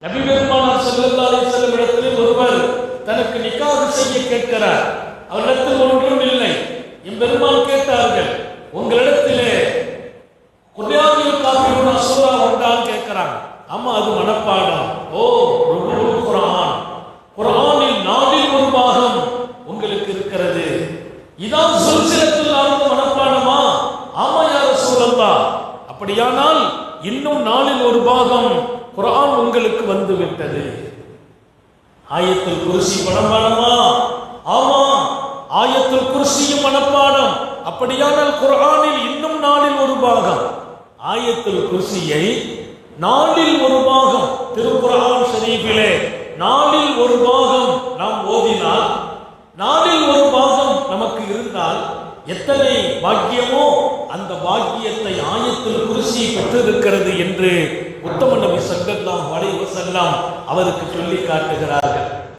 நபி பெருமானார் ஸல்லல்லாஹு அலைஹி வஸல்லம் இடத்தில் ஒருவர் தனக்கு நிக்காஹ் செய்ய கேட்கிறார். அவரிடத்தில் ஒன்றும் இல்லை. எம்பெருமான் கேட்டார்கள், உங்களிடத்திலே குர்ஆனில் காஃபிருனா சூரா உண்டான்னு கேட்கிறாங்க. ஆமா, அது மனப்பாடம். ஓ ருபுல் குர்ஆன், குர்ஆனில் 4 ஒரு பாகம் உங்களுக்கு இருக்கிறது. இதான் சுல்சிலத்துல் அர்த் மனப்பாடமா? ஆமா யா ரசூலல்லாஹ். அப்படியானால் இன்னும் 4 ஒரு பாகம் குர்ஆன் உங்களுக்கு வந்து விட்டது. ஆயத்துல் குர்சி மனப்பாடமா? ஆமா, ஆயத்துல் குர்சியும் மனப்பாடம். அப்படியானால் குர்ஆனில் இன்னும் 4 ஒரு பாகம். ஆயத்துல் குர்சியை 4 ஒரு பாகம் திருக்குர்ஆன் ஷரீஃபிலே 4 ஒரு பாகம் நாம் ஓதினால், 4 ஒரு பாகம் நமக்கு இருந்தால் எத்தனை பாக்கியமோ அந்த பாக்கியத்தை ஆயத்துல் குர்சி பெற்றிருக்கிறது என்று உத்தம நபி ஸல்லல்லாஹு அலைஹி வஸல்லம் அவருக்கு சொல்லி காட்டுகிறார்கள்.